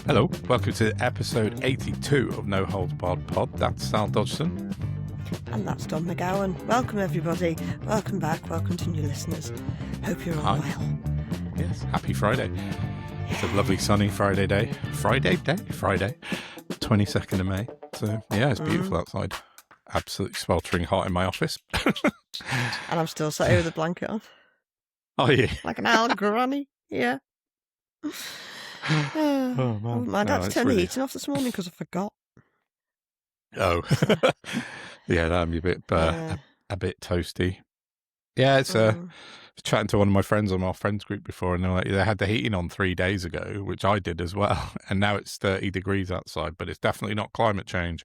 Hello, welcome to episode 82 of No Holds Barred Pod. That's Sal Dodgson. And that's Don McGowan. Welcome everybody. Welcome back. Welcome to new listeners. Hope you're all well. Yes, happy Friday. It's a lovely sunny Friday day. Friday, 22nd of May. So yeah, it's beautiful outside. Absolutely sweltering hot in my office. And I'm still sat here with a blanket on. Oh yeah. Like an old granny. Yeah. Oh man. My dad's turned the heating off this morning because I forgot. Oh. Yeah, that'd be a bit toasty. Yeah, it's chatting to one of my friends on our friends group before, and they're like, they had the heating on 3 days ago, which I did as well, and now it's 30 degrees outside, but it's definitely not climate change.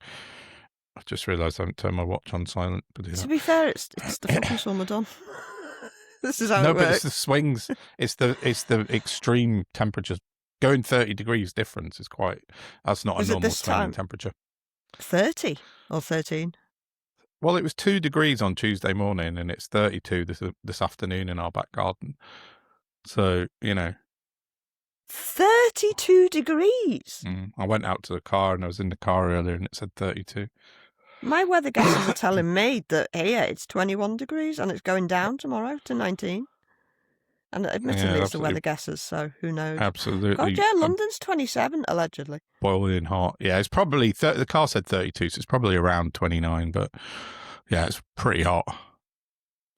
I just realised I haven't turned my watch on silent. But to be fair, it's the fucking summer done. This is how it works. No, but it's the swings. It's the extreme temperatures. Going 30 degrees difference is that's not a normal swing temperature. 30 or 13? Well, it was 2 degrees on Tuesday morning, and it's 32 this afternoon in our back garden. So, 32 degrees? I went out to the car, and I was in the car earlier, and it said 32. My weather guesses are telling me that here it's 21 degrees, and it's going down tomorrow to 19. And admittedly, it's the weather guesses, so who knows? Absolutely. God, yeah, London's 27, allegedly. Boiling hot. Yeah, it's probably, the car said 32, so it's probably around 29, but yeah, it's pretty hot.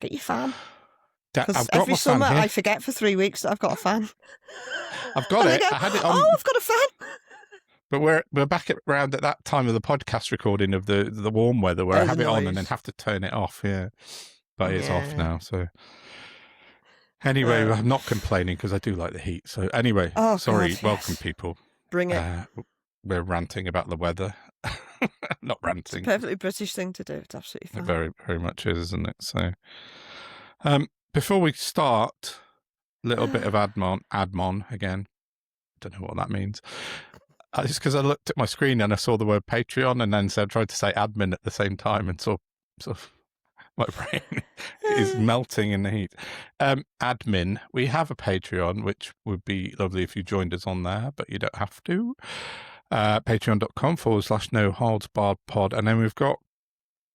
Get your fan. Because every summer I forget for 3 weeks that I've got a fan. I've got it. I had it on. Oh, I've got a fan. But we're back around at that time of the podcast recording of the warm weather where I have it on and then have to turn it off, yeah. But it's off now, so... Anyway, I'm not complaining because I do like the heat. So anyway, sorry, God, welcome people. Bring it. We're ranting about the weather. Not ranting. It's a perfectly British thing to do. It's absolutely fine. It very, very much is, isn't it? So before we start, a little bit of admon again. Don't know what that means. It's because I looked at my screen and I saw the word Patreon and then tried to say admin at the same time and saw sort of my brain is melting in the heat. Admin, we have a Patreon, which would be lovely if you joined us on there, but you don't have to. Patreon.com/No Holds Barred Pod. And then we've got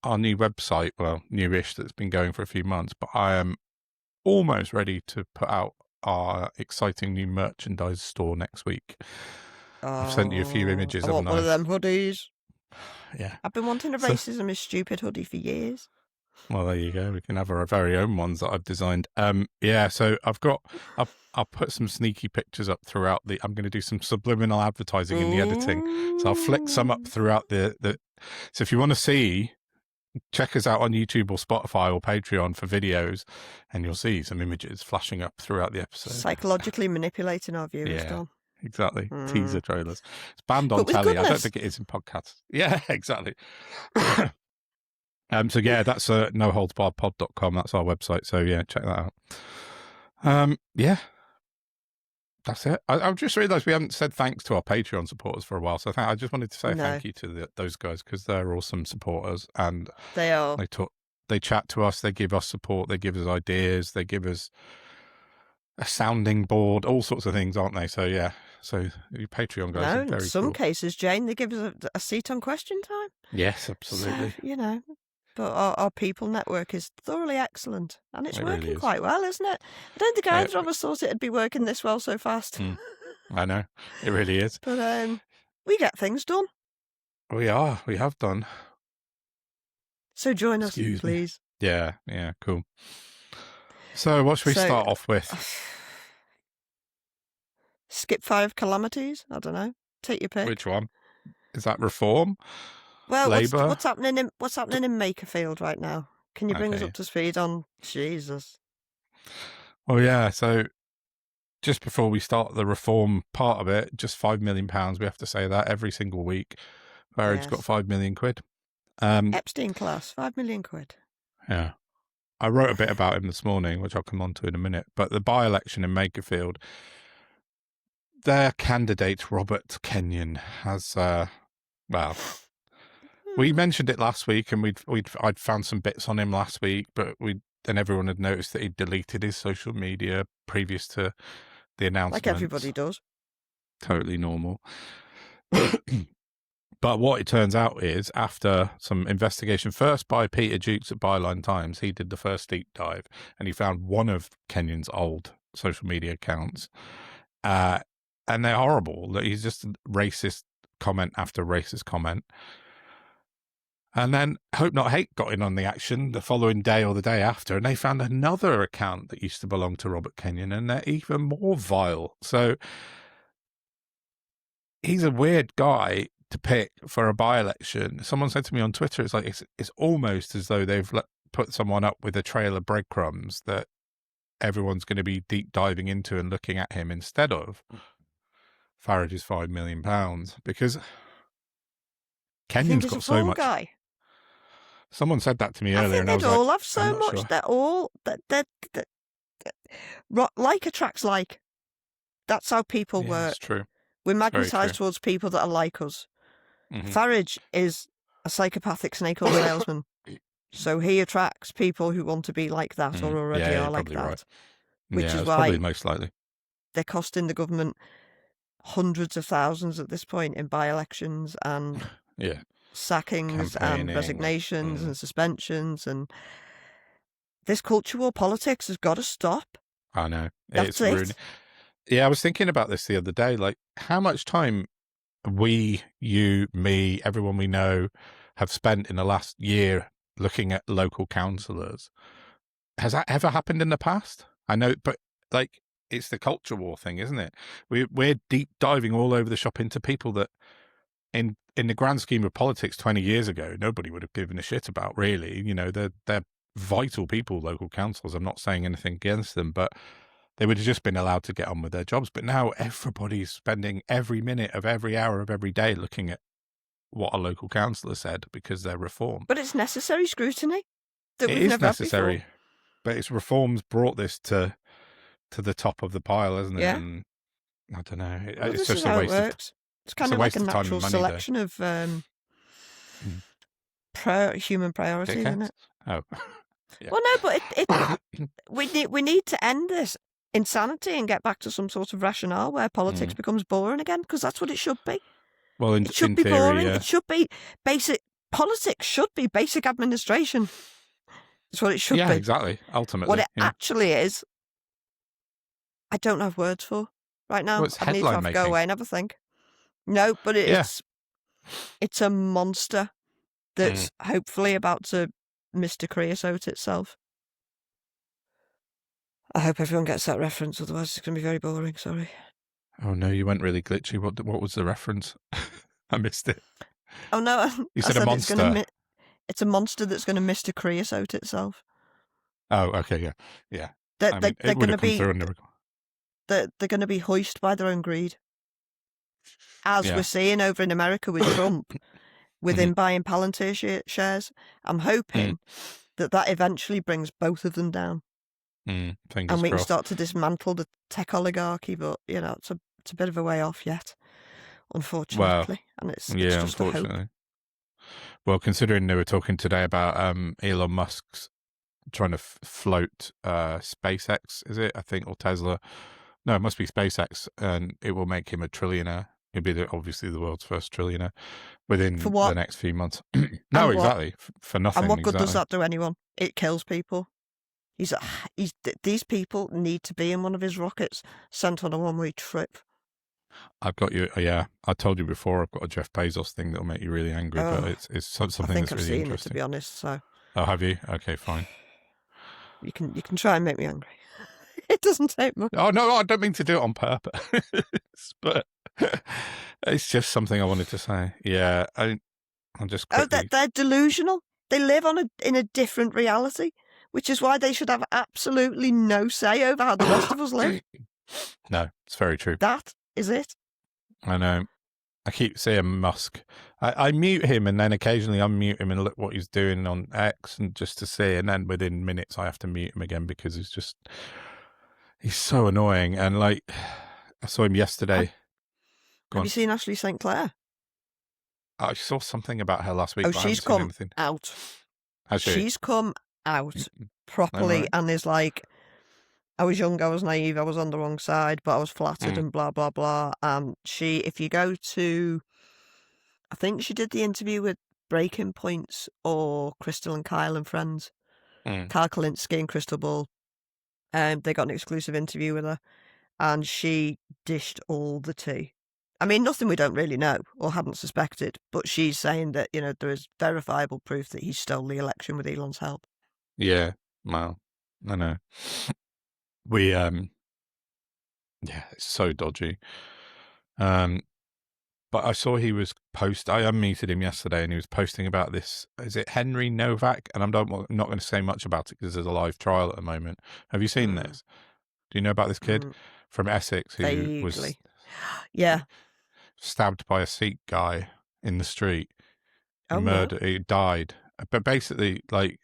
our new website, well, newish, that's been going for a few months, but I am almost ready to put out our exciting new merchandise store next week. I've sent you a few images. I want one of them hoodies. Yeah. I've been wanting a Racism is Stupid hoodie for years. Well, there you go. We can have our very own ones that I've designed. So I'll put some sneaky pictures up throughout I'm going to do some subliminal advertising in the editing. So I'll flick some up throughout so if you want to see, check us out on YouTube or Spotify or Patreon for videos, and you'll see some images flashing up throughout the episode. Psychologically manipulating our viewers, Don. Exactly. Teaser trailers. It's banned on telly. I don't think it is in podcasts. Yeah, exactly. So yeah, that's noholdsbarredpod.com. That's our website. So yeah, check that out. Yeah, that's it. I've just realised we haven't said thanks to our Patreon supporters for a while. So I just wanted to say thank you to those guys because they're awesome supporters and they are. They chat to us. They give us support. They give us ideas. They give us a sounding board. All sorts of things, aren't they? So yeah. So your Patreon guys are very in some cool. cases, Jane, they give us a seat on Question Time. Yes, absolutely. So, but our people network is thoroughly excellent, and it's working really quite well, isn't it? I don't think either of us thought it'd be working this well so fast. I know, it really is. But we get things done. We have done. So join us, please. Yeah, cool. So what should we start off with? Skip 5 calamities? I don't know. Take your pick. Which one? Is that reform? Well, what's happening in Makerfield right now? Can you bring us up to speed on Jesus? Well, yeah. So just before we start the reform part of it, just £5 million. We have to say that every single week. Farage got 5 million quid. Epstein class, 5 million quid. Yeah. I wrote a bit about him this morning, which I'll come on to in a minute. But the by-election in Makerfield, their candidate, Robert Kenyon, has, we mentioned it last week, and I'd found some bits on him last week, but everyone had noticed that he'd deleted his social media previous to the announcement. Like everybody does. totally normal. But what it turns out is, after some investigation, first by Peter Jukes at Byline Times, he did the first deep dive, and he found one of Kenyon's old social media accounts, and they're horrible. He's just racist comment after racist comment. And then Hope Not Hate got in on the action the following day or the day after, and they found another account that used to belong to Robert Kenyon, and they're even more vile. So he's a weird guy to pick for a by-election. Someone said to me on Twitter, it's like it's almost as though they've put someone up with a trail of breadcrumbs that everyone's going to be deep diving into and looking at him instead of Farage's £5 million, because Kenyon's got so much. Guy? Someone said that to me earlier, and I was like, they all have so much. Sure. They're all like attracts like. That's how people work. That's true. We magnetise towards people that are like us. Mm-hmm. Farage is a psychopathic snake oil salesman, so he attracts people who want to be like that or already are like that. Right. Which is why probably most likely they're costing the government hundreds of thousands at this point in by-elections and sackings and resignations and suspensions, and this culture war politics has got to stop. I know. It's rude. Yeah, I was thinking about this the other day, like how much time we, you, me, everyone we know have spent in the last year looking at local councillors. Has that ever happened in the past? I know, but like it's the culture war thing, isn't it? We're deep diving all over the shop into people that in the grand scheme of politics 20 years ago, nobody would have given a shit about, really. You know, they're vital people, local councils. I'm not saying anything against them, but they would have just been allowed to get on with their jobs. But now everybody's spending every minute of every hour of every day looking at what a local councillor said because they're reform. But it's necessary scrutiny that we've never necessary, had before. But it's reforms brought this to the top of the pile, hasn't it? Yeah. And I don't know. Well, it's just a waste of. It's kind of like a natural selection of human priorities, isn't it? Oh. Yeah. Well, no, but we need to end this insanity and get back to some sort of rationale where politics becomes boring again, because that's what it should be. Well, it should be theory, boring. It should be basic. Politics should be basic administration. That's what it should be. Yeah, exactly. Ultimately, what it actually is, I don't have words for right now. Well, I need to have to go away and have a think. No, but it's a monster that's hopefully about to Mr. Creosote itself. I hope everyone gets that reference, otherwise it's going to be very boring. Sorry. Oh no, you went really glitchy. What was the reference? I missed it. Oh no, you said a monster. It's a monster that's going to Mr. Creosote itself. Oh, okay, yeah. They're going to be. They're going to be hoisted by their own greed, as we're seeing over in America with Trump, with him buying Palantir shares. I'm hoping that eventually brings both of them down. And we can start to dismantle the tech oligarchy, but you know it's a bit of a way off yet, unfortunately. And it's just unfortunately. A hope. Well, considering they were talking today about Elon Musk's trying to float SpaceX, is it? I think, or Tesla. No, it must be SpaceX, and it will make him a trillionaire. He'll be obviously the world's first trillionaire within the next few months. No, exactly. For nothing. And what good does that do anyone? It kills people. These people need to be in one of his rockets sent on a one-way trip. I've got you. Yeah, I told you before. I've got a Jeff Bezos thing that'll make you really angry, but it's something that's really seen interesting. It, to be honest. So. Oh, have you? Okay, fine. You can try and make me angry. It doesn't take much. Oh no, I don't mean to do it on purpose, but it's just something I wanted to say. Yeah, I'm just. Quickly... they're delusional. They live in a different reality, which is why they should have absolutely no say over how the rest of us live. No, it's very true. That is it. I know. I keep saying Musk. I mute him and then occasionally unmute him and look what he's doing on X and just to see, and then within minutes I have to mute him again because he's so annoying. And like, I saw him yesterday. Have you seen Ashley St. Clair? I saw something about her last week. Oh, she's come out. Has she? She's come out properly and is like, I was young, I was naive, I was on the wrong side, but I was flattered and blah, blah, blah. And if you go to, I think she did the interview with Breaking Points or Crystal and Kyle and Friends. Kyle Kalinske and Crystal Ball. They got an exclusive interview with her, and she dished all the tea. I mean, nothing we don't really know or hadn't suspected, but she's saying that, there is verifiable proof that he stole the election with Elon's help. Yeah, well, I know. Yeah, it's so dodgy. But I saw he was I unmuted him yesterday, and he was posting about this. Is it Henry Novak? And I'm not going to say much about it because there's a live trial at the moment. Have you seen this? Do you know about this kid from Essex who was stabbed by a Sikh guy in the street? He died. But basically, like,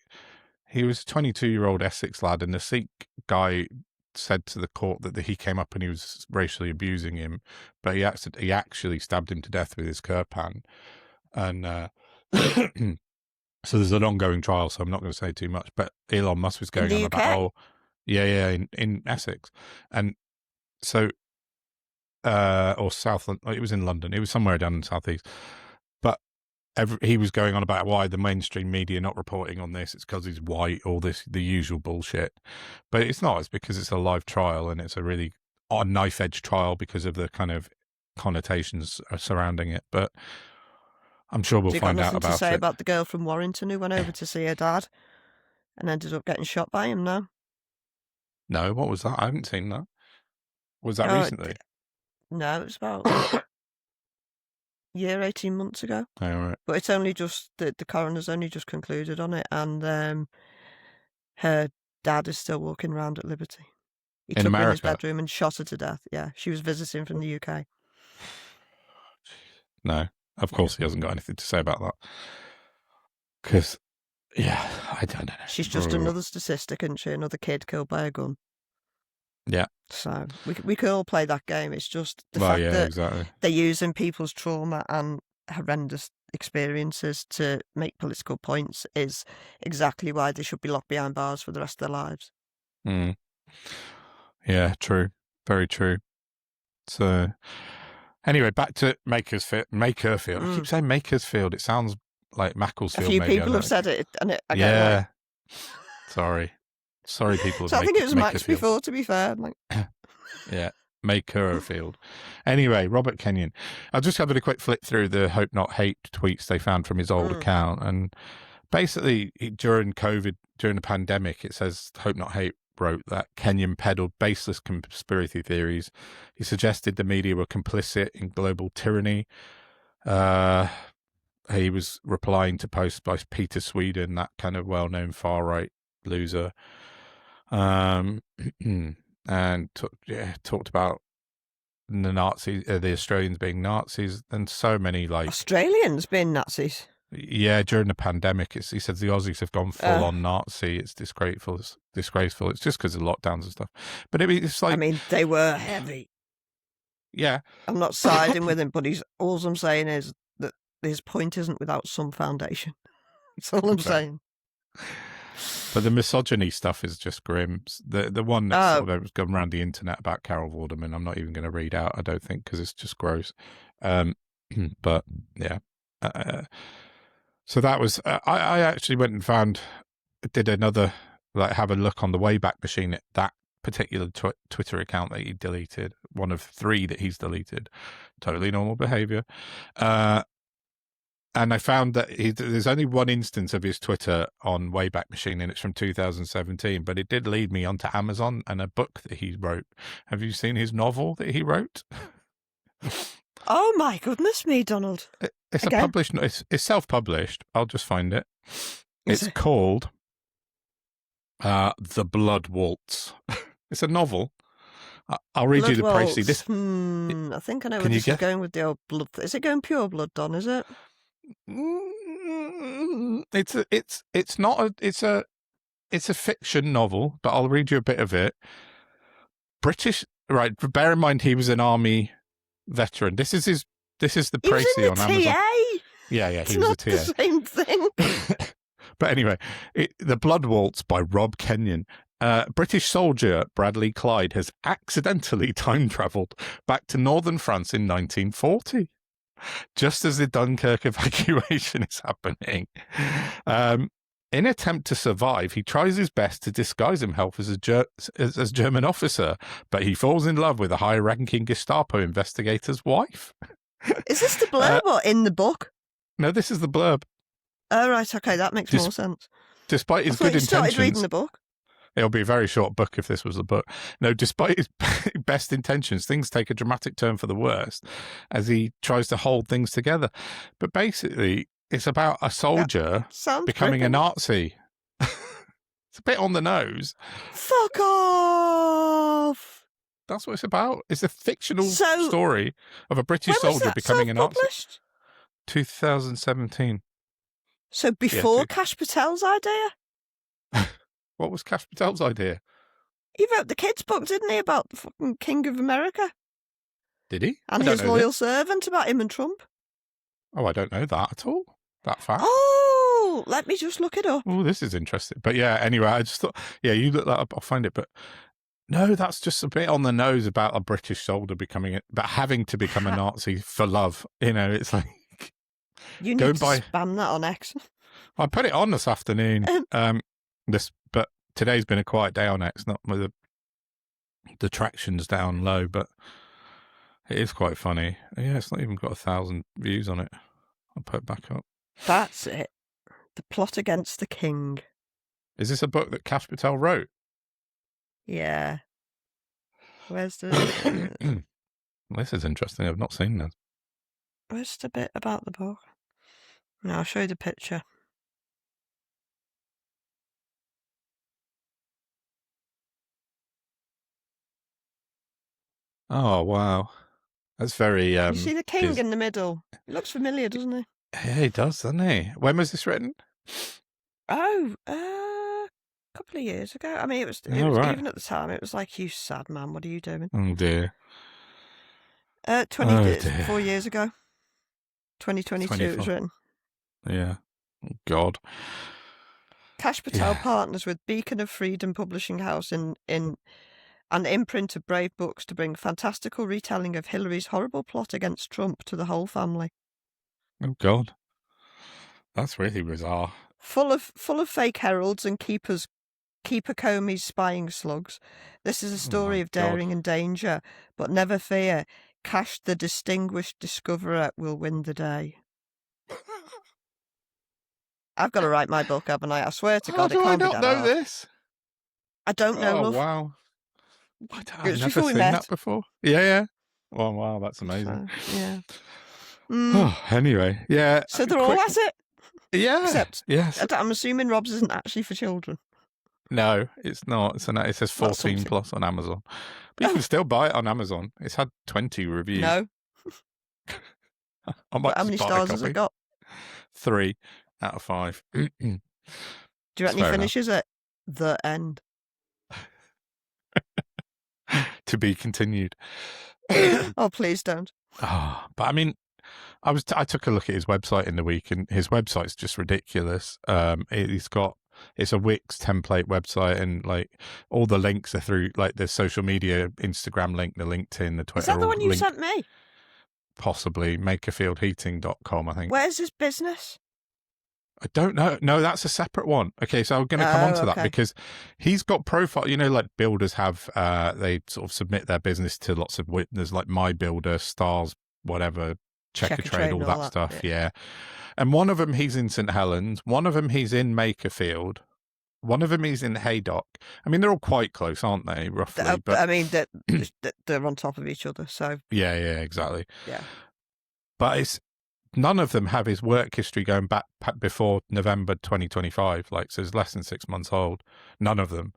he was a 22-year-old Essex lad, and the Sikh guy said to the court that he came up and he was racially abusing him, but he actually stabbed him to death with his kirpan. And so there's an ongoing trial, so I'm not going to say too much, but Elon Musk was going on about, in Essex. And so, or South, it was in London, it was somewhere down in the southeast, but he was going on about why the mainstream media not reporting on this. It's because he's white, all this, the usual bullshit. But it's not. It's because it's a live trial, and it's a really knife-edge trial because of the kind of connotations surrounding it. But I'm sure we'll find out about it. Nothing to say about the girl from Warrington who went over to see her dad and ended up getting shot by him now? No, what was that? I haven't seen that. Was that recently? No, it was about... year, 18 months ago. Oh, right. But it's only just the coroner's only just concluded on it, and her dad is still walking around at liberty. He took her in his bedroom and shot her to death. Yeah, she was visiting from the UK. No, of course he hasn't got anything to say about that. Because, I don't know. She's just another statistic, isn't she? Another kid killed by a gun. Yeah. So we could all play that game. It's just the fact that they're using people's trauma and horrendous experiences to make political points is exactly why they should be locked behind bars for the rest of their lives. Yeah, true. Very true. So anyway, back to Makerfield. I keep saying Makersfield. It sounds like Macclesfield. A few people have said it, and Sorry, people. So I think it was Max before, to be fair. Yeah, Makerfield. Anyway, Robert Kenyon. I'll just have a quick flip through the Hope Not Hate tweets they found from his old account. And basically, during COVID, during the pandemic, it says Hope Not Hate wrote that Kenyon peddled baseless conspiracy theories. He suggested the media were complicit in global tyranny. He was replying to posts by Peter Sweden, that kind of well-known far-right loser. And talked about the Nazis, the Australians being Nazis, and so many Australians being Nazis. Yeah, during the pandemic, he said the Aussies have gone full on Nazi. It's disgraceful. It's disgraceful. It's just because of lockdowns and stuff. But it's like, I mean, they were heavy. Yeah, I'm not siding with him, but all I'm saying is that his point isn't without some foundation. That's all I'm saying. But the misogyny stuff is just grim. The one that sort of was going around the internet about Carol Vorderman, I'm not even going to read out, I don't think, because it's just gross. But yeah. So that was, I actually went and did another, have a look on the Wayback Machine at that particular Twitter account that he deleted, one of 3 that he's deleted. Totally normal behavior. And I found that there's only one instance of his Twitter on Wayback Machine, and it's from 2017. But it did lead me onto Amazon and a book that he wrote. Have you seen his novel that he wrote? Oh my goodness me, Donald! It's a published. It's self-published. I'll just find it. It's called The Blood Waltz. It's a novel. I'll read you the précis. I think I know where this is going with the old blood. Is it going pure blood, Don? Is it? It's a fiction novel, but I'll read you a bit of it. British, right? Bear in mind he was an army veteran. This is the précis on Amazon. Yeah, he was a TA. It's not the same thing. But anyway, The Blood Waltz by Rob Kenyon. British soldier Bradley Clyde has accidentally time-travelled back to northern France in 1940, just as the Dunkirk evacuation is happening. In attempt to survive, he tries his best to disguise himself as a German officer, but he falls in love with a high-ranking Gestapo investigator's wife. Is this the blurb or in the book? No, this is the blurb. Oh, right, okay, that makes more sense. Despite his good intentions... started reading the book. It'll be a very short book if this was a book. No, despite his best intentions, things take a dramatic turn for the worst as he tries to hold things together. But basically, it's about a soldier becoming a Nazi. It's a bit on the nose. Fuck off! That's what it's about. It's a fictional story of a British soldier becoming a Nazi. Published? 2017. So before Kash Patel's idea? What was Kash Patel's idea? He wrote the kids' book, didn't he, about the fucking King of America? Did he? And his loyal servant about him and Trump. Oh, I don't know that at all. That fact. Oh, let me just look it up. Oh, this is interesting. But yeah, anyway, I just thought, you look that up, I'll find it. But no, that's just a bit on the nose about a British soldier having to become a Nazi for love. It's like... You need to spam that on X. I put it on this afternoon. But today's been a quiet day on X, not with the traction's down low, but it is quite funny. Yeah, it's not even got 1,000 views on it. I'll put it back up. That's it. The Plot Against the King. Is this a book that Kash Patel wrote? Yeah. Where's the... This is interesting. I've not seen this. Where's the bit about the book? No, I'll show you the picture. Oh, wow. That's very... you see the king in the middle? He looks familiar, doesn't he? Yeah, he does, doesn't he? When was this written? Oh, a couple of years ago. I mean, it was right. Even at the time, it was like, you sad man, what are you doing? Oh, dear. 4 years ago. 2022 it was written. Yeah. Oh, God. Kash Patel partners with Beacon of Freedom Publishing House in an imprint of Brave Books to bring fantastical retelling of Hillary's horrible plot against Trump to the whole family. Oh, God. That's really bizarre. Full of fake heralds and Keeper Comey's spying slugs, this is a story of daring and danger, but never fear, Kash the distinguished discoverer will win the day. I've got to write my book, haven't I? I swear to God, it can't be that hard. How do I not know this? I don't know, love. Oh, wow. I've never seen that before. Yeah. Oh, wow, that's amazing. So, yeah. Oh, anyway, yeah. So they're all at it? Yeah. Except, yes. I'm assuming Rob's isn't actually for children. No, it's not. It says 14 plus on Amazon. But you can still buy it on Amazon. It's had 20 reviews. No. How many stars has it got? 3 out of 5. Do you reckon he finishes it? The end. To be continued. Oh, please don't. Oh, but I mean, I took a look at his website in the week, and his website's just ridiculous. It's a Wix template website, and like all the links are through like the social media, Instagram link, the LinkedIn, the Twitter. Is that the one you sent me? Possibly makerfieldheating.com, I think. Where's his business? I don't know. No, that's a separate one. Okay, so I'm going to come on to that because he's got profile. Like builders have, they sort of submit their business to lots of there's like My Builder, Stars, whatever, Checker Trade, all that stuff. Yeah. And one of them he's in St Helens. One of them he's in Makerfield. One of them he's in Haydock. I mean, they're all quite close, aren't they? Roughly. But I mean, they're on top of each other. So yeah, exactly. Yeah. But none of them have his work history going back before November 2025. Like, so it's less than 6 months old. None of them.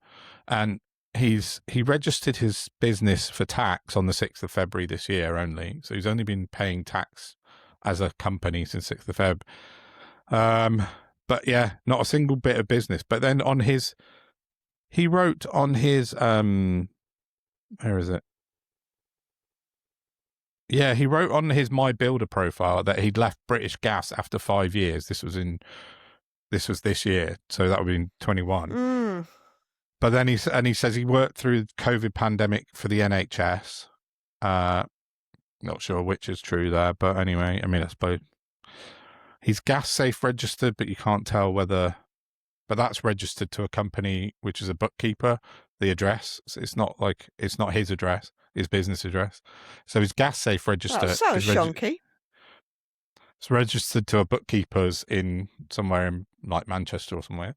And he registered his business for tax on the 6th of February this year only. So he's only been paying tax as a company since 6th of Feb. But yeah, not a single bit of business. But then he wrote on his, where is it? Yeah, he wrote on his My Builder profile that he'd left British Gas after 5 years. This was this year, so that would be in 21. But then he says he worked through the COVID pandemic for the NHS. Not sure which is true there, but anyway, I mean, I suppose he's gas safe registered, but you can't tell whether. But that's registered to a company which is a bookkeeper. The address, it's not his address, his business address. So his gas safe register. That sounds shonky. It's registered to a bookkeeper's in somewhere in like Manchester or somewhere.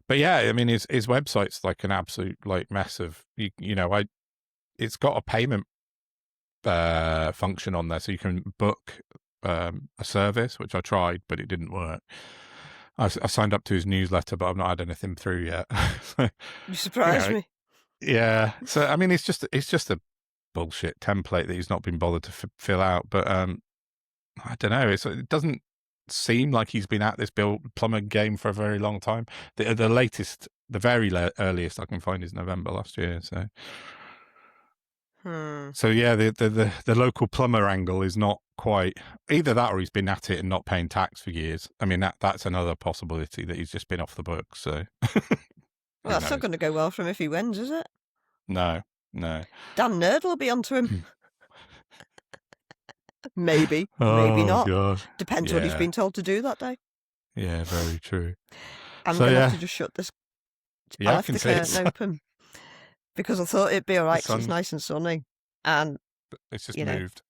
But yeah, I mean, his website's like an absolute like mess of it's got a payment function on there, so you can book a service, which I tried, but it didn't work. I signed up to his newsletter, but I've not had anything through yet. So, you surprised me. Yeah. So I mean, it's just a bullshit template that he's not been bothered to fill out. But I don't know. It doesn't seem like he's been at this plumber game for a very long time. The latest, the very earliest I can find is November last year. So. So yeah, the local plumber angle is not quite either that, or he's been at it and not paying tax for years. I mean, that's another possibility, that he's just been off the books. So, well, that's not going to go well for him if he wins, is it? No. Dan Nerd will be onto him. Maybe not. God. Depends what he's been told to do that day. Yeah, very true. I'm going to have to just shut this. Yeah, I left the curtain open. Because I thought it'd be all right because it's nice and sunny. And it's just moved.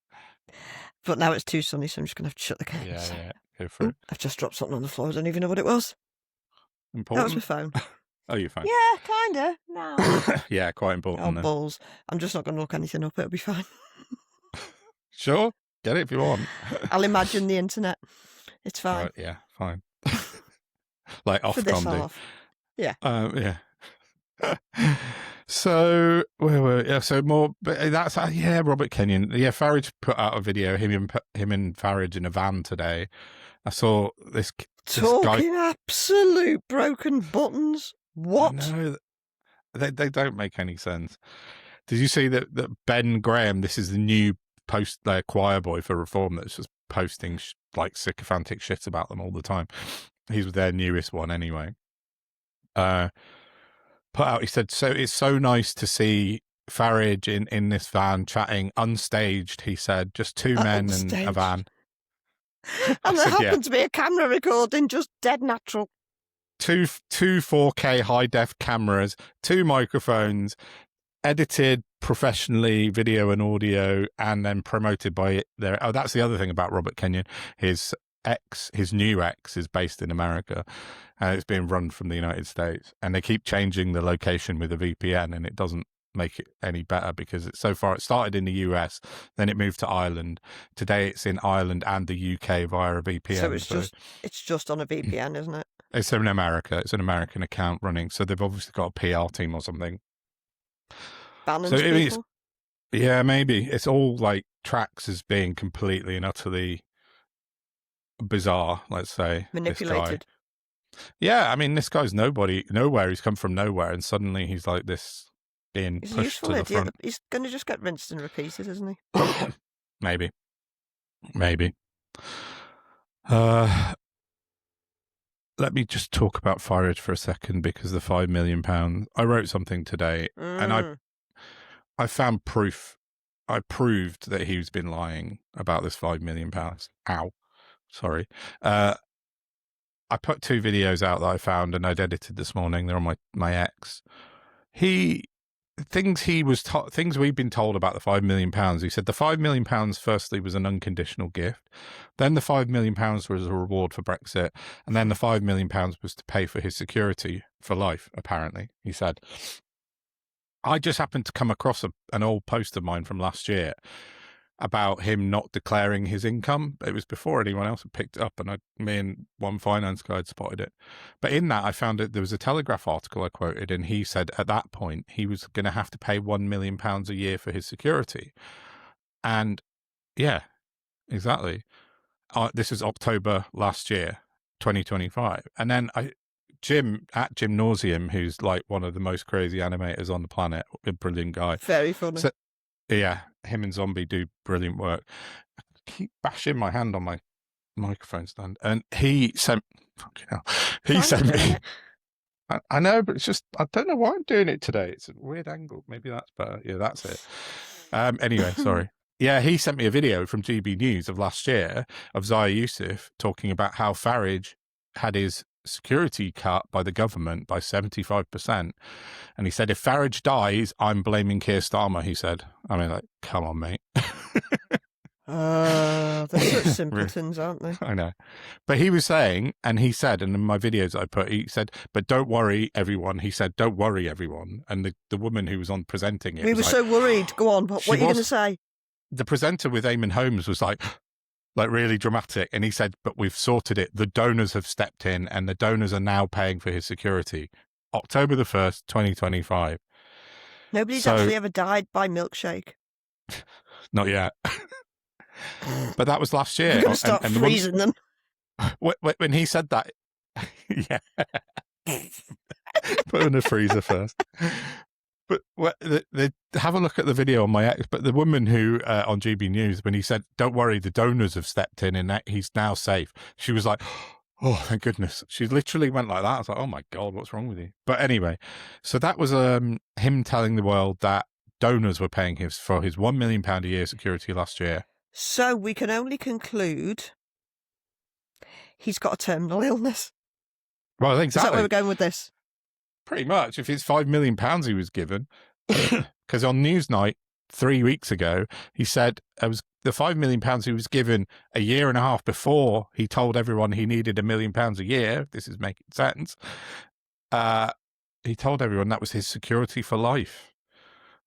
But now it's too sunny, so I'm just going to have to shut the curtains. Yeah, go for it. I've just dropped something on the floor. I don't even know what it was. Important? That was my phone. Oh, your phone? Yeah, kind of. No. Yeah, quite important. Oh, balls. I'm just not going to look anything up. It'll be fine. Sure. Get it if you want. I'll imagine the internet. It's fine. Right, yeah, fine. Like Ofcom for this half. Yeah. Yeah. So where were so more? But that's Robert Kenyon. Yeah, Farage put out a video him and Farage in a van today. I saw this talking guy, absolute broken buttons. What? No, they don't make any sense. Did you see that Ben Graham? This is the new choir boy for Reform that's just posting like sycophantic shit about them all the time. He's their newest one anyway. Put out, he said, so it's so nice to see Farage in this van chatting unstaged. He said, just two men and a van. And there happened to be a camera recording, just dead natural. Two 4K high def cameras, two microphones, edited professionally, video and audio, and then promoted by their. Oh, that's the other thing about Robert Kenyon. His new ex is based in America, and it's being run from the United States, and they keep changing the location with a VPN, and it doesn't make it any better because it started in the US, then it moved to Ireland. Today it's in Ireland and the UK via a VPN. So it's just on a VPN, isn't it? It's in America. It's an American account running, so they've obviously got a PR team or something. Balance people? Yeah, maybe. It's all like tracks as being completely and utterly bizarre, let's say. Manipulated. Yeah, I mean, this guy's nowhere. He's come from nowhere, and suddenly he's like this being pushed to the front. He's going to just get rinsed and repeated, isn't he? Maybe. Let me just talk about Farage for a second, because the £5 million. I wrote something today, and I found proof. I proved that he's been lying about this £5 million. Ow. Sorry. I put 2 videos out that I found and I'd edited this morning. They're on my ex. Things we've been told about the £5 million. He said the £5 million firstly was an unconditional gift. Then the £5 million was a reward for Brexit. And then the £5 million was to pay for his security for life, apparently, he said. I just happened to come across an old post of mine from last year about him not declaring his income. It was before anyone else had picked it up, and me and one finance guy had spotted it. But in that, I found there was a Telegraph article I quoted, and he said at that point he was going to have to pay £1 million a year for his security. And yeah, exactly. This is October last year, 2025. And then Jim at Jim Nauseum, who's like one of the most crazy animators on the planet, a brilliant guy. Very funny. So, yeah, him and Zombie do brilliant work. I keep bashing my hand on my microphone stand, and he sent. Fucking hell. He sent me. I know, but it's just, I don't know why I'm doing it today. It's a weird angle. Maybe that's better. Yeah, that's it. Anyway, sorry. Yeah, he sent me a video from GB News of last year of Zaya Yusuf talking about how Farage had his security cut by the government by 75%. And he said, if Farage dies, I'm blaming Keir Starmer, he said. I mean, like, come on, mate. They're such simpletons, aren't they? I know. But he was saying, and he said, and in my videos I put, he said, but don't worry, everyone. He said, don't worry, everyone. And the woman who was on presenting it we were so worried. Go on, what are you going to say? The presenter with Eamon Holmes was like really dramatic. And he said, but we've sorted it. The donors have stepped in and the donors are now paying for his security. October the 1st, 2025. Nobody's actually ever died by milkshake. Not yet. But that was last year. You're going to start freezing them. When he said that, yeah. Put in the freezer first. But have a look at the video on my ex. But the woman who on GB News, when he said, don't worry, the donors have stepped in and he's now safe, she was like, oh, thank goodness. She literally went like that. I was like, oh my God, what's wrong with you? But anyway, so that was him telling the world that donors were paying for his £1 million a year security last year. So we can only conclude he's got a terminal illness. Well, exactly. Is that where we're going with this? Pretty much. If it's £5 million he was given, because on Newsnight 3 weeks ago, he said it was the £5 million he was given a year and a half before he told everyone he needed £1 million a year. If this is making sense. He told everyone that was his security for life.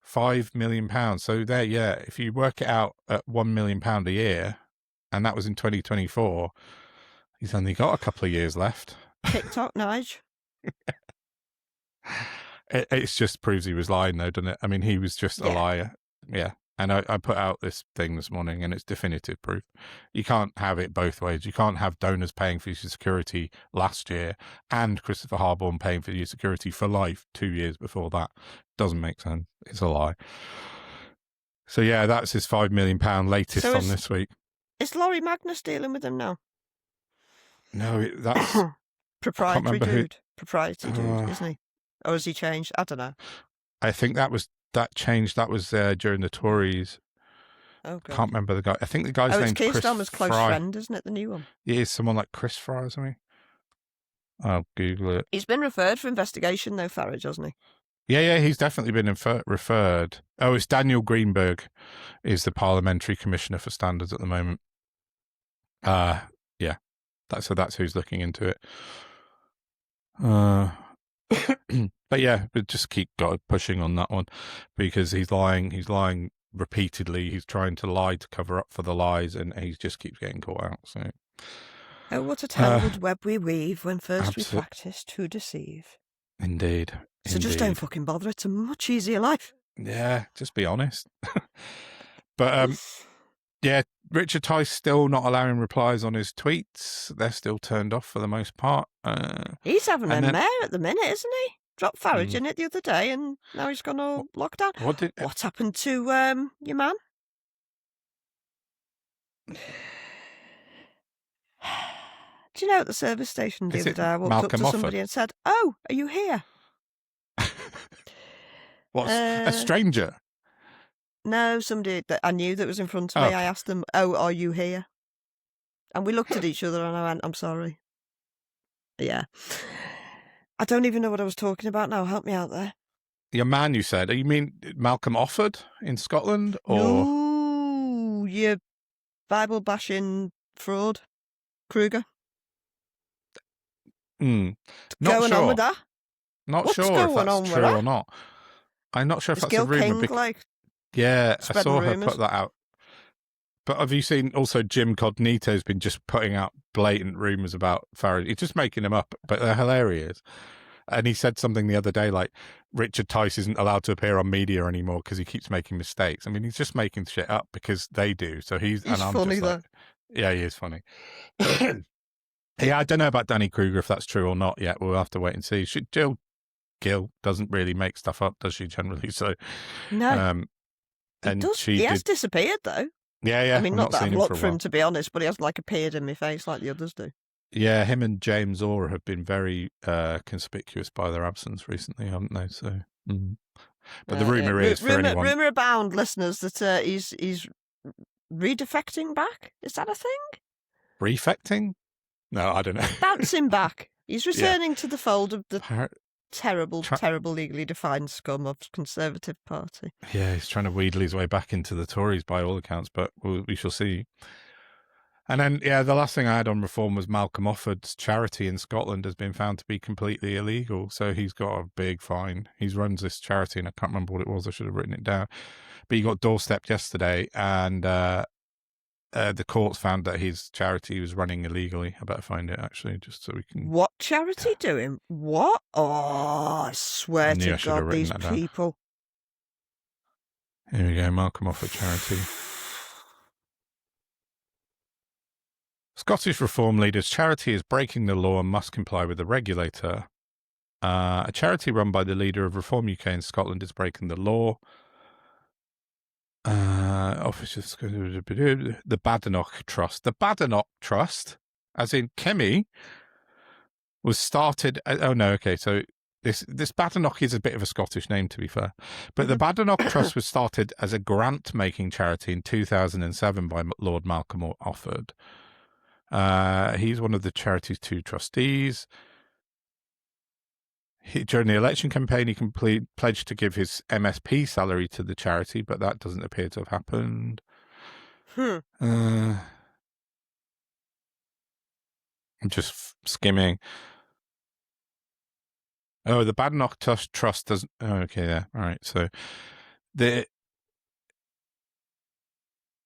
£5 million. So there, yeah, if you work it out at £1 million a year, and that was in 2024, he's only got a couple of years left. TikTok, Nige. It just proves he was lying, though, doesn't it? I mean, he was just a liar. Yeah. And I put out this thing this morning, and it's definitive proof. You can't have it both ways. You can't have donors paying for your security last year and Christopher Harborne paying for your security for life 2 years before that. Doesn't make sense. It's a lie. So, yeah, that's his £5 million latest from this week. Is Laurie Magnus dealing with him now? No, that's... Proprietary dude, isn't he? Or has he changed? I don't know. I think that changed. That was during the Tories. Oh, God. Can't remember the guy. I think the guy's name's Chris Fry. Keir Starmer's close friend, isn't it? The new one. Yeah, it's someone like Chris Fry or something. I'll Google it. He's been referred for investigation, though, Farage, hasn't he? Yeah, he's definitely been referred. Oh, it's Daniel Greenberg is the Parliamentary Commissioner for Standards at the moment. Yeah, that's who's looking into it. But yeah, but just keep pushing on that one because he's lying repeatedly. He's trying to lie to cover up for the lies, and he just keeps getting caught out. So, oh, what a tangled web we weave when first we practice to deceive. Indeed. So just don't fucking bother. It's a much easier life. Yeah, just be honest. But yeah, Richard Tice still not allowing replies on his tweets. They're still turned off for the most part. He's having a mare at the minute, isn't he? Dropped Farage in it the other day, and now he's gone all locked down. What's happened to your man? Do you know at the service station the other day, I walked up to somebody and said, "Oh, are you here?" What's a stranger? No, somebody that I knew that was in front of me. I asked them, "Oh, are you here?" And we looked at each other and I went, "I'm sorry." Yeah. I don't even know what I was talking about now. Help me out there. Your man, you said. You mean Malcolm Offord in Scotland? Or... No, you Bible bashing fraud, Kruger. Not going sure. on with that? Not sure if that's true or not. I'm not sure if that's a rumour. Yeah, I saw her put that out. But have you seen also Jim Cognito's been just putting out blatant rumours about Farage? He's just making them up, but they're hilarious. And he said something the other day like Richard Tice isn't allowed to appear on media anymore because he keeps making mistakes. I mean, he's just making shit up because they do. So he's and I'm funny just though. Like, yeah, he is funny. Yeah, I don't know about Danny Kruger if that's true or not yet. We'll have to wait and see. Jill Gill doesn't really make stuff up, does she? Generally, so no. And he has disappeared though. Yeah. I mean, not that I've looked for him to be honest, but he has like appeared in my face like the others do. Yeah, him and James Orr have been very conspicuous by their absence recently, haven't they? So, but the rumor is for anyone. Rumor abound, listeners, that he's redefecting back. Is that a thing? Refecting? No, I don't know. Bouncing back. He's returning to the fold of the terrible legally defined scum of Conservative Party. Yeah, he's trying to wheedle his way back into the Tories by all accounts, but we shall see. And then, the last thing I had on reform was Malcolm Offord's charity in Scotland has been found to be completely illegal. So he's got a big fine. He runs this charity, and I can't remember what it was. I should have written it down. But he got doorstepped yesterday, and the courts found that his charity was running illegally. I better find it, actually, just so we can... What charity doing? What? Oh, I swear to God, these people. Here we go, Malcolm Offord charity. Scottish Reform leaders' charity is breaking the law and must comply with the regulator. A charity run by the leader of Reform UK in Scotland is breaking the law. The Badenoch Trust. The Badenoch Trust, as in Kemi, was started... so this Badenoch is a bit of a Scottish name, to be fair. But the Badenoch Trust was started as a grant-making charity in 2007 by Lord Malcolm Offord. He's one of the charity's 2 trustees. During the election campaign, he pledged to give his MSP salary to the charity, but that doesn't appear to have happened. I'm just skimming. Oh, the Badenoch Trust doesn't... Oh, okay, yeah. All right, so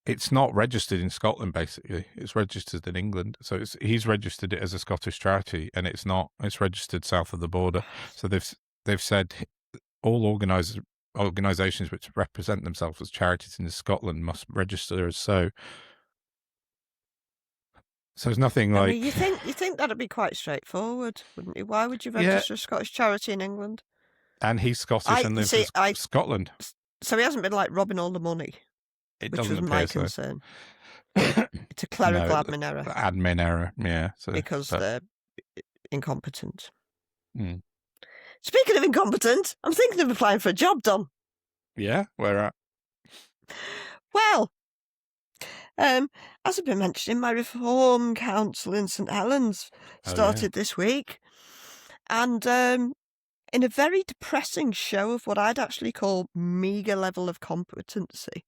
it's not registered in Scotland, basically. It's registered in England. So he's registered it as a Scottish charity, and it's not. It's registered south of the border. So they've said all organisations which represent themselves as charities in Scotland must register as so. So there's nothing like... I mean, you think that'd be quite straightforward, wouldn't you? Why would you register a Scottish charity in England? And he's Scottish and lives in Scotland. So he hasn't been like robbing all the money. Which was my concern. It's a clerical admin error. Admin error, yeah. So, because they're incompetent. Speaking of incompetent, I'm thinking of applying for a job, Dom. Yeah? Where at? Well, as I've been mentioning, my Reform Council in St Helens started this week. And in a very depressing show of what I'd actually call meagre level of competency,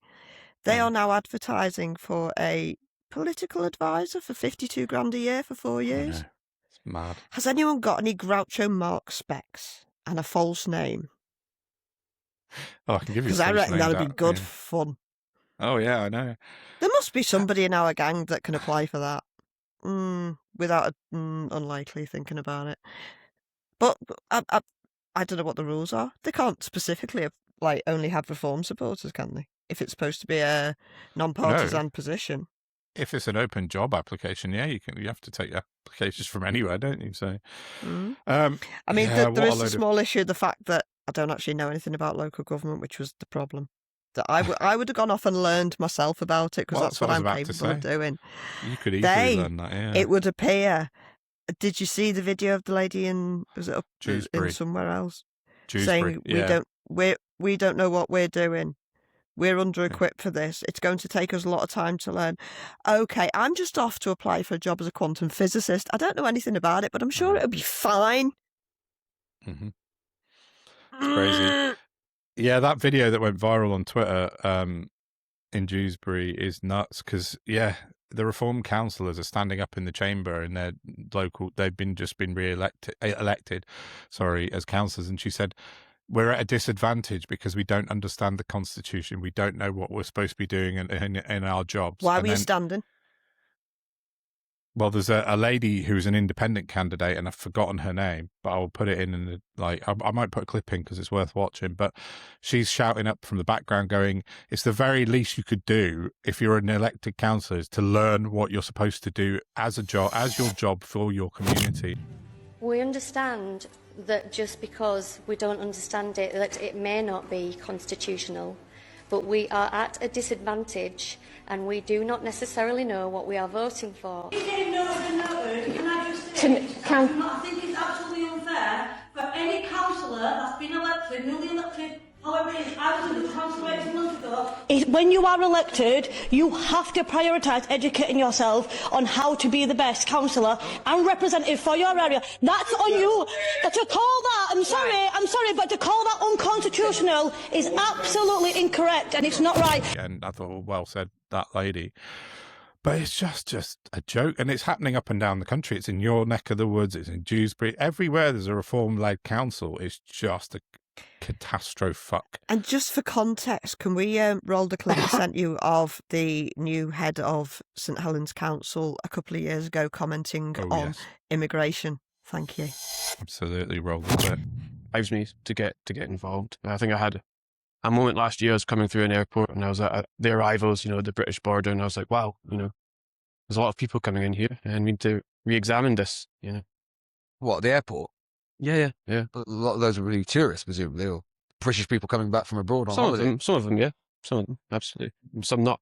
they are now advertising for a political advisor for 52 grand a year for 4 years. It's mad. Has anyone got any Groucho Marx specs and a false name? Oh, I can give you. Because I reckon that'd be good fun. Oh yeah, I know. There must be somebody in our gang that can apply for that. Without unlikely thinking about it. But I don't know what the rules are. They can't specifically only have Reform supporters, can they? If it's supposed to be a non-partisan position. If it's an open job application, yeah, you have to take applications from anywhere, don't you? So, I mean, there is a small issue, the fact that I don't actually know anything about local government, which was the problem. That I would have gone off and learned myself about it, because that's what I'm capable of doing. You could easily learn that, yeah. It would appear. Did you see the video of the lady was it up Dewsbury. in somewhere else? Dewsbury, saying we don't know what we're doing. We're under-equipped for this. It's going to take us a lot of time to learn. Okay, I'm just off to apply for a job as a quantum physicist. I don't know anything about it, but I'm sure it'll be fine. It's crazy. Yeah, that video that went viral on Twitter in Dewsbury is nuts because, the Reform councillors are standing up in the chamber in their local... They've just been elected as councillors, and she said... We're at a disadvantage because we don't understand the Constitution. We don't know what we're supposed to be doing in our jobs. Why were you standing? Well, there's a lady who's an independent candidate, and I've forgotten her name, but I'll put it in I might put a clip in because it's worth watching. But she's shouting up from the background going, it's the very least you could do if you're an elected councillor is to learn what you're supposed to do as your job for your community. We understand that just because we don't understand it, that it may not be constitutional, but we are at a disadvantage and we do not necessarily know what we are voting for. You don't know the numbers, can I just I think it's absolutely unfair for any councillor that's been elected, newly elected, however it is, I was in the council 18 months ago. When you are elected, you have to prioritise educating yourself on how to be the best councillor and representative for your area. That's on you. But to call that, I'm sorry, but to call that unconstitutional is absolutely incorrect, and it's not right. And I thought, well said, that lady. But it's just a joke, and it's happening up and down the country. It's in your neck of the woods. It's in Dewsbury. Everywhere there's a reform-led council, it's just a catastrophe fuck. And just for context, can we roll the clip I sent you of the new head of St Helens Council a couple of years ago commenting on immigration? Thank you. Absolutely, roll the clip. Drives me to get involved. I think I had a moment last year. I was coming through an airport and I was at the arrivals, the British border, and I was like, wow, there's a lot of people coming in here, and we need to re-examine this. What, the airport? Yeah. But a lot of those are really tourists, presumably, or British people coming back from abroad on holiday. Some of them, yeah. Some of them, absolutely. Some not.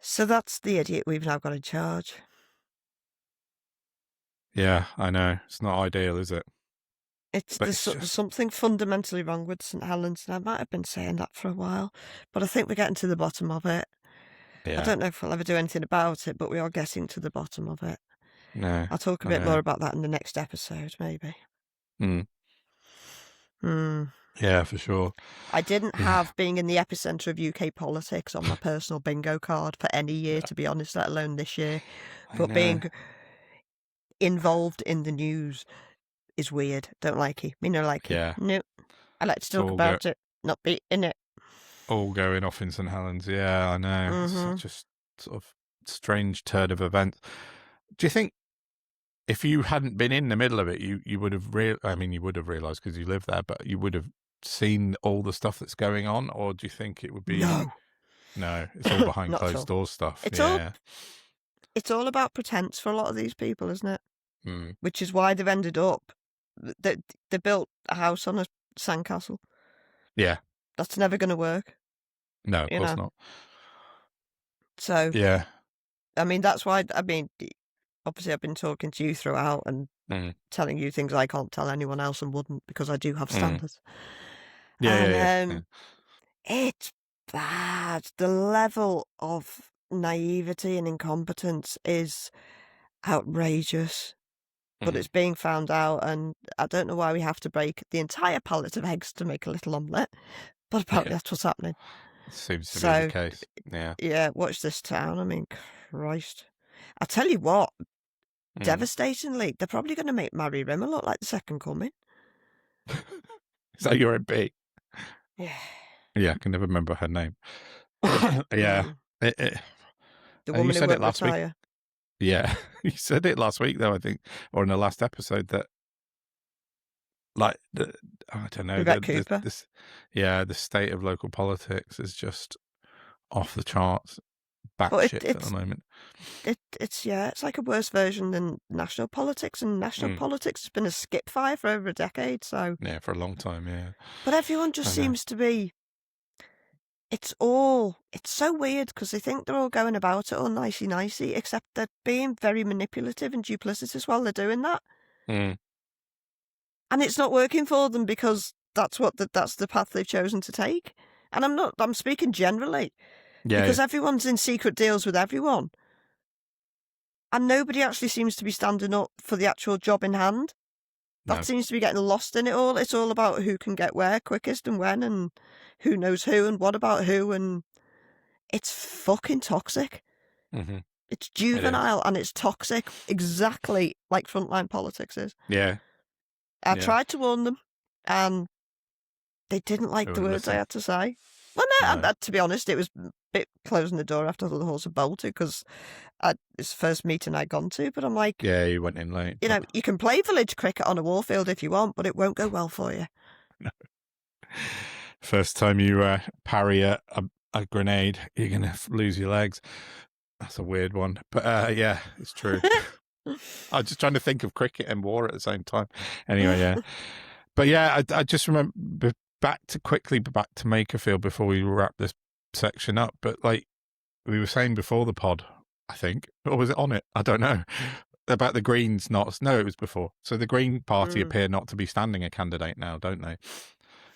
So that's the idiot we've now got in charge. Yeah, I know. It's not ideal, is it? There's something fundamentally wrong with St Helens, and I might have been saying that for a while, but I think we're getting to the bottom of it. Yeah. I don't know if we'll ever do anything about it, but we are getting to the bottom of it. No, I'll talk a bit more about that in the next episode, maybe. Yeah, for sure. I didn't have being in the epicentre of UK politics on my personal bingo card for any year, to be honest, let alone this year. But being involved in the news is weird. Don't like it. Me no like it. Yeah. No. I like to talk about it, not be in it. All going off in St Helens. Yeah, I know. It's just sort of strange turn of events. Do you think if you hadn't been in the middle of it, you would have you would have realised because you live there, but you would have seen all the stuff that's going on, or do you think it would be No, it's all behind closed doors stuff. It's all about pretense for a lot of these people, isn't it? Which is why they've ended up they built a house on a sandcastle. Yeah. That's never going to work. No, of course not. So yeah. That's why obviously I've been talking to you throughout and telling you things I can't tell anyone else and wouldn't, because I do have standards. Yeah. It's bad. The level of naivety and incompetence is outrageous, but it's being found out, and I don't know why we have to break the entire pallet of eggs to make a little omelette, but apparently that's what's happening. Seems to be the case. Yeah, watch this town. Christ. I tell you what, devastatingly, they're probably going to make Mary Rimmer look like the second coming. Is that your MP? Yeah. Yeah, I can never remember her name. Yeah. The woman who won't retire. Yeah, you said it last week, though, I think, or in the last episode, that, I don't know. Cooper. The state of local politics is just off the charts, batshit at the moment. It's like a worse version than national politics, and national politics has been a skip fire for over a decade. So yeah, for a long time, yeah. But everyone just seems to be. It's so weird because they think they're all going about it all nicey, except they're being very manipulative and duplicitous while they're doing that. And it's not working for them because that's the path they've chosen to take. And I'm speaking generally. Yeah. Because everyone's in secret deals with everyone. And nobody actually seems to be standing up for the actual job in hand. That seems to be getting lost in it all. It's all about who can get where quickest and when, and who knows who and what about who, and it's fucking toxic. It's juvenile and it's toxic, exactly like frontline politics is. Yeah. I tried to warn them, and they didn't like the words I had to say. Well, no. To be honest, it was a bit closing the door after the horse had bolted, because it's the first meeting I'd gone to, but I'm like... Yeah, you went in late. You can play village cricket on a warfield if you want, but it won't go well for you. No. First time you parry a grenade, you're going to lose your legs. That's a weird one. But yeah, it's true. I was just trying to think of cricket and war at the same time. Anyway, yeah. But yeah, I just remember... back to Makerfield before we wrap this section up. But like we were saying before the pod, I think. Or was it on it? I don't know. About the Greens not... No, it was before. So the Green Party appear not to be standing a candidate now, don't they?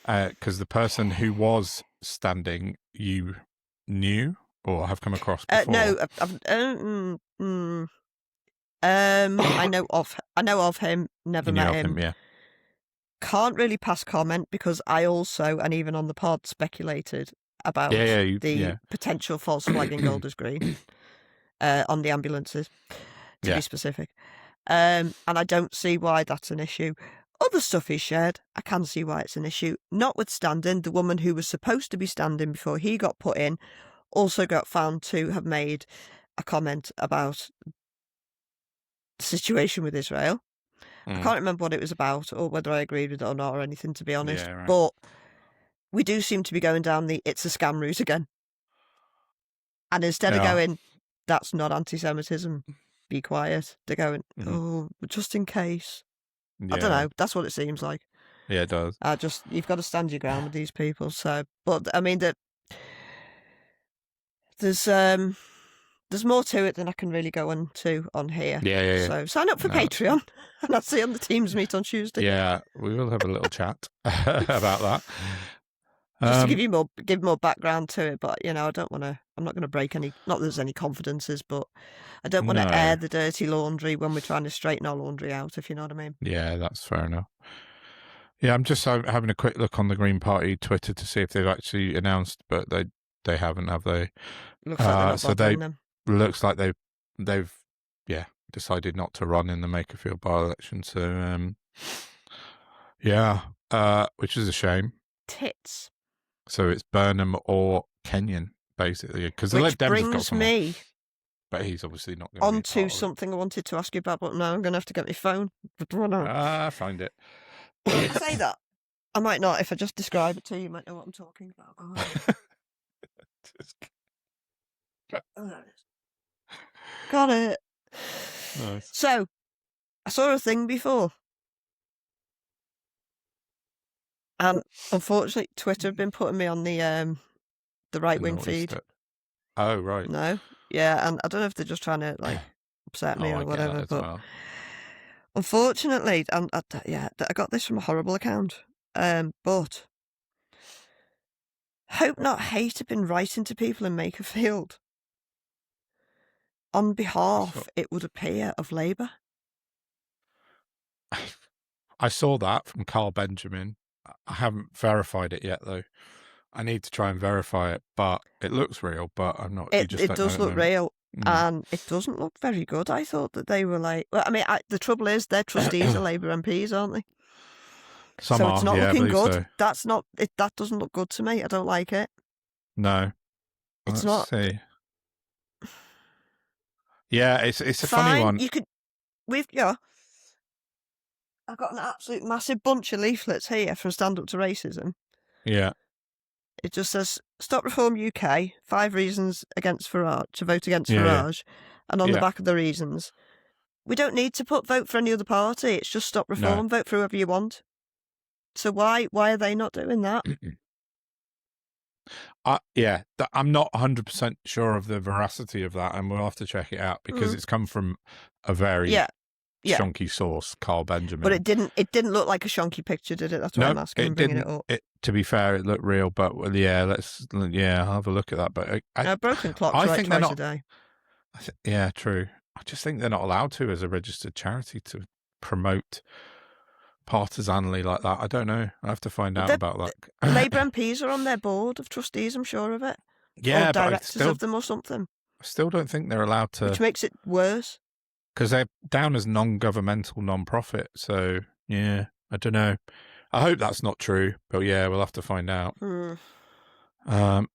Because the person who was standing, you knew or have come across before? No, I know of him. Never met him. Yeah. Can't really pass comment because I also, and even on the pod, speculated about the potential false flagging Golders Green on the ambulances, to be specific. And I don't see why that's an issue. Other stuff he's shared, I can see why it's an issue. Notwithstanding, the woman who was supposed to be standing before he got put in also got found to have made a comment about the situation with Israel. I can't remember what it was about or whether I agreed with it or not or anything, to be honest. Yeah, right. But we do seem to be going down the it's a scam route again. And instead of going, that's not anti-Semitism, be quiet, they're going, oh, just in case. I don't know. That's what it seems like. Yeah, it does. You've got to stand your ground with these people. So, but I mean, there's more to it than I can really go into on here. Yeah. So sign up for Patreon, and I'll see you on the Teams meet on Tuesday. Yeah, we will have a little chat about that. Just to give more background to it, but I don't want to. I'm not going to break any. Not that there's any confidences, but I don't want to air the dirty laundry when we're trying to straighten our laundry out. If you know what I mean. Yeah, that's fair enough. Yeah, I'm just having a quick look on the Green Party Twitter to see if they've actually announced, but they haven't, have they? Looks like they're not looks like they've decided not to run in the Makerfield by-election. So which is a shame. Tits. So it's Burnham or Kenyon, basically, because the Lib Dems have got someone. Me but he's obviously not going on to something I wanted to ask you about, but now I'm going to have to get my phone. Find it. Say that. I might not. If I just describe it to you, you might know what I'm talking about. Oh, there it is. Got it. Nice. So, I saw a thing before. And unfortunately, Twitter have been putting me on the right-wing feed. Oh, right. No. Yeah, and I don't know if they're just trying to, upset me or whatever, but unfortunately, I got this from a horrible account. But Hope Not Hate have been writing to people in Makerfield on behalf, it would appear, of Labour. I saw that from Carl Benjamin. I haven't verified it yet, though. I need to try and verify it, but it looks real, but I'm not... It does look real, and it doesn't look very good. I thought that they were the trouble is their trustees are Labour MPs, aren't they? It's not looking good. So. That doesn't look good to me. I don't like it. No. It's not. See. Yeah, it's a funny one. I've got an absolute massive bunch of leaflets here from Stand Up to Racism. Yeah. It just says, Stop Reform UK, 5 reasons to vote against Farage. And on the back of the reasons, we don't need to vote for any other party. It's just Stop Reform, vote for whoever you want. So why are they not doing that? I'm not 100% sure of the veracity of that, and we'll have to check it out because it's come from a very shonky source, Carl Benjamin. But it didn't look like a shonky picture, did it? That's why I'm asking and bringing it up. To be fair, it looked real, but I'll have a look at that. But broken clocks right twice a day. Yeah, true. I just think they're not allowed to, as a registered charity, to promote partisanly like that. I don't know. I have to find out about that. Labour MPs are on their board of trustees, I'm sure of it. Yeah, or directors of them or something. I still don't think they're allowed to. Which makes it worse. Because they're down as non-governmental, non-profit. So, yeah, I don't know. I hope that's not true. But, yeah, we'll have to find out. I'll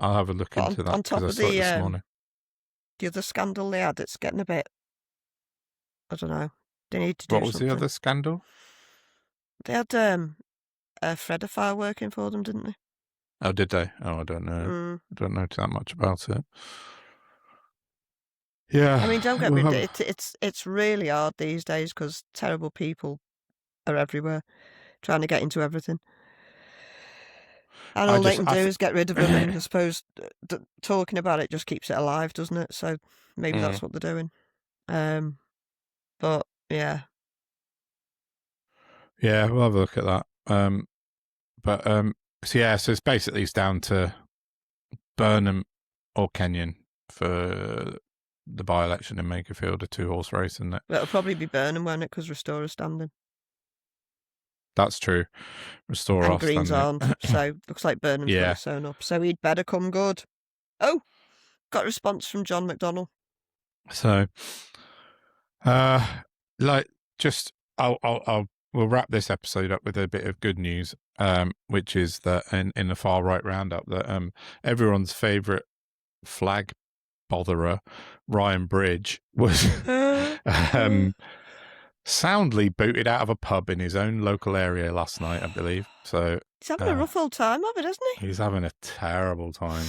have a look into that. On top of the other scandal they had, it's getting a bit... I don't know. They need to do something. What was the other scandal? They had Fredify working for them, didn't they? Oh, did they? Oh, I don't know. I don't know that much about it. Yeah. I mean, don't get me wrong. It's really hard these days because terrible people are everywhere trying to get into everything. And all they can do is get rid of them, and I suppose talking about it just keeps it alive, doesn't it? So maybe that's what they're doing. But yeah. Yeah, we'll have a look at that. So it's basically down to Burnham or Kenyon for the by-election in Makerfield, a 2-horse race, isn't it? It'll probably be Burnham, won't it? Because Restore's standing. That's true. Restore and are Greens standing. aren't, so looks like Burnham's got it sewn up. So he'd better come good. Oh, got a response from John McDonnell. So, we'll wrap this episode up with a bit of good news, which is that in the far right roundup, that everyone's favourite flag botherer, Ryan Bridge, was soundly booted out of a pub in his own local area last night, I believe. So he's having a rough old time of it, isn't he? He's having a terrible time.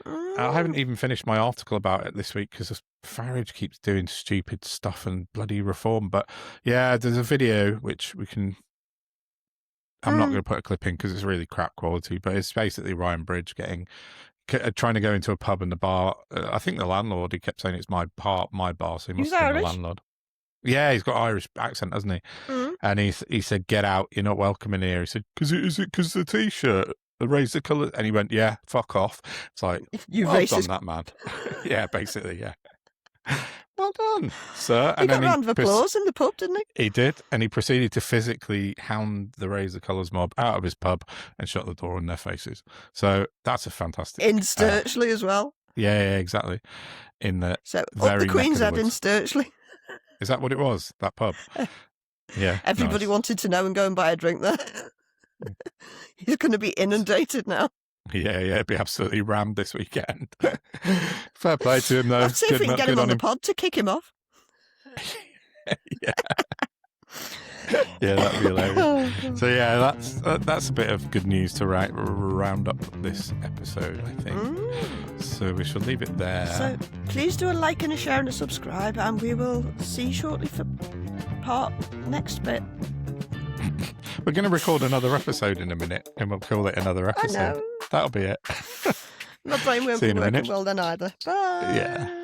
I haven't even finished my article about it this week because Farage keeps doing stupid stuff and bloody reform. But yeah, there's a video which we can. I'm not going to put a clip in because it's really crap quality, but it's basically Ryan Bridge trying to go into a pub and the bar. I think the landlord, he kept saying it's my bar, so he must have been the landlord. Yeah, he's got Irish accent, hasn't he? And he said, "Get out! You're not welcome in here." He said, "Because the t-shirt, the raise the colour," and he went, "Yeah, fuck off." It's like, you well racist. done, that man. Yeah, basically, yeah. Well done, sir. He got a round of applause in the pub, didn't he? He did, and he proceeded to physically hound the Raise the Colours mob out of his pub and shut the door in their faces. So that's a fantastic. In Sturchley as well. Yeah, exactly. In the up the Queen's Head in Sturchley. Is that what it was? That pub? Yeah. Everybody wanted to know and go and buy a drink there. He's going to be inundated now. Yeah, it'd be absolutely rammed this weekend. Fair play to him, though. Let's see if we can get him on the pod to kick him off. Yeah. Yeah, that'd be hilarious. So yeah, that's a bit of good news to round up this episode, I think. So we shall leave it there. So please do a like and a share and a subscribe, and we will see you shortly for next bit. We're going to record another episode in a minute, and we'll call it another episode. I know. That'll be it. My brain won't be working well then either. Bye. Yeah.